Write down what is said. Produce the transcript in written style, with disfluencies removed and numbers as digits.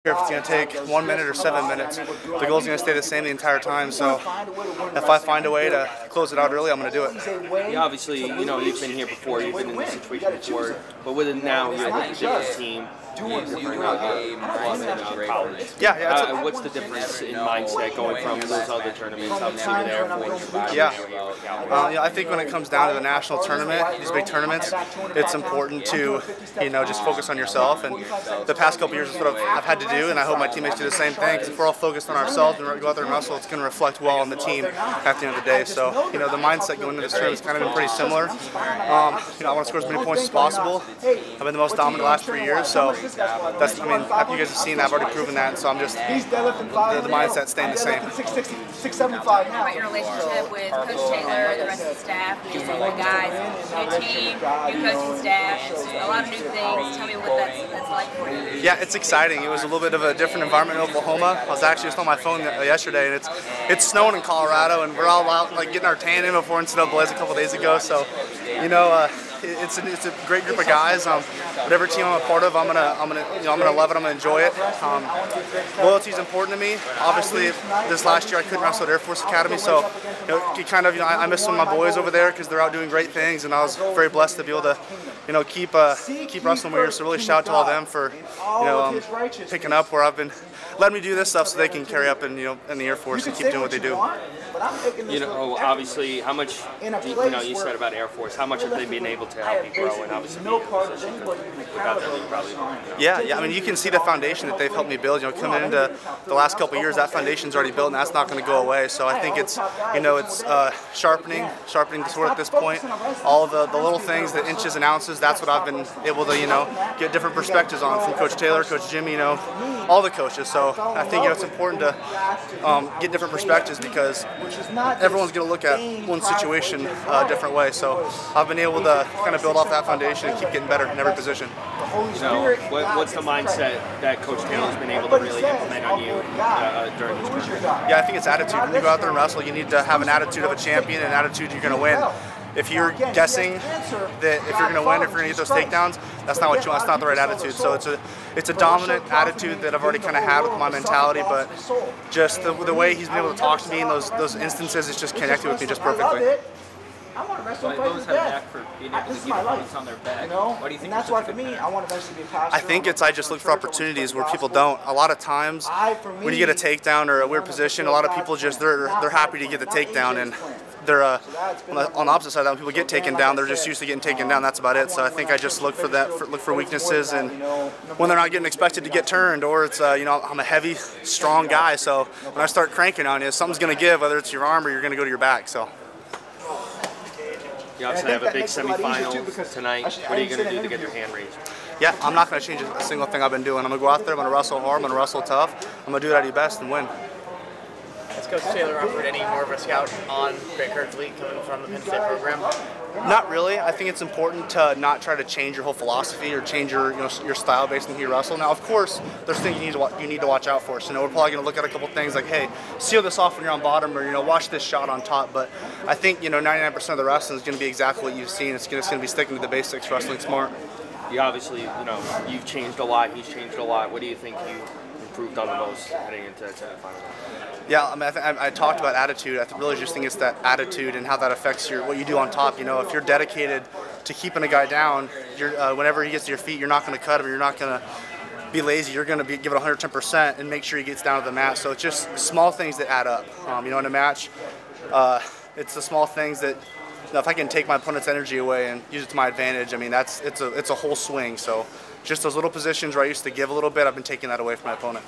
If it's going to take 1 minute or 7 minutes, the goal's going to stay the same the entire time. So if I find a way to close it out early, I'm going to do it. Yeah, obviously, you know, you've been here before, you've been in this situation before, but with it now, you're a different team. Different college. Yeah. What's the difference in mindset going from those other tournaments? Obviously, with Air Force. I think when it comes down to the national tournament, these big tournaments, it's important to, just focus on yourself. And the past couple years is what I've had to do, and I hope my teammates do the same thing. Because if we're all focused on ourselves and go out there and wrestle, it's going to reflect well on the team at the end of the day. So, the mindset going into this tournament has kind of been pretty similar. I want to score as many points as possible. I've been the most dominant the last 3 years, so that's, you guys have seen that, I've already proven that, so I'm just, the mindset staying the same. 675 now. About your relationship with Coach Taylor, the rest of the staff, just all the guys, new team, new coaching staff, a lot of new things. Tell me what that's like for you. Yeah, it's exciting. It was a little bit of a different environment in Oklahoma. I was actually just on my phone yesterday, and it's snowing in Colorado, and we're all out getting our tan in before NCAA a couple days ago. So, it's a great group of guys. Whatever team I'm a part of, I'm gonna love it. I'm gonna enjoy it. Loyalty is important to me. Obviously, this last year I couldn't wrestle at Air Force Academy, so I miss some of my boys over there because they're out doing great things, and I was very blessed to be able to keep wrestling here. So really shout out to all them for picking up where I've been, letting me do this stuff so they can carry up in the Air Force and keep doing what they do. Obviously, how much you said about Air Force, how much have they been able to help you grow and obviously be in a position without them, you probably won't. Yeah, I mean, you can see the foundation that they've helped me build. Coming into the last couple of years, that foundation's already built, and that's not going to go away. So I think it's sharpening the sword at this point. All of the little things, the inches and ounces, that's what I've been able to get different perspectives on from Coach Taylor, Coach Jimmy, all the coaches. So I think it's important to get different perspectives because everyone's going to look at one situation a different way. So I've been able to kind of build off that foundation and keep getting better in every position. What's the mindset that Coach Taylor's been able to really implement on you during this tournament? Yeah, I think it's attitude. When you go out there and wrestle, you need to have an attitude of a champion, an attitude you're going to win. If you're guessing that if you're going to win, if you're going to get those takedowns, that's not what you want. That's not the right attitude. So it's a dominant attitude that I've already kind of had with my mentality, but just the way he's been able to talk to me in those instances, it's just connected with me just perfectly. I want to wrestle those back for being able to get points on their back. Why do you think? And that's why for me, I want to eventually be a passer. I think I just look for opportunities where people don't. A lot of times when you get a takedown or a weird position, a lot of people just they're happy to get the takedown, and they're on the opposite side of that, when people get taken down, they're just used to getting taken down. That's about it. So I think I just look for look for weaknesses, and when they're not getting expected to get turned, or it's I'm a heavy, strong guy. So when I start cranking on you, something's going to give, whether it's your arm or you're going to go to your back. So. You obviously have a big semifinals tonight. What are you going to do to get your hand raised? Yeah, I'm not going to change a single thing I've been doing. I'm going to go out there, I'm going to wrestle hard, I'm going to wrestle tough. I'm going to do it at your best and win. Has Coach Taylor offered any more of a scout on Great Kirkley coming from the Penn State program? Not really. I think it's important to not try to change your whole philosophy or change your style based on who you wrestle. Now, of course, there's things you need to watch out for. So, we're probably going to look at a couple things like, hey, seal this off when you're on bottom, or watch this shot on top. But I think 99% of the wrestling is going to be exactly what you've seen. It's going to be sticking to the basics, wrestling smart. You obviously, you've changed a lot. He's changed a lot. What do you think you improved on the most heading into the semifinals? Yeah, I mean, I talked about attitude. I really just think it's that attitude and how that affects what you do on top. If you're dedicated to keeping a guy down, whenever he gets to your feet, you're not going to cut him. You're not going to be lazy. You're going to give it 110% and make sure he gets down to the mat. So it's just small things that add up. In a match, it's the small things that. If I can take my opponent's energy away and use it to my advantage, I mean it's a whole swing. So just those little positions where I used to give a little bit, I've been taking that away from my opponent.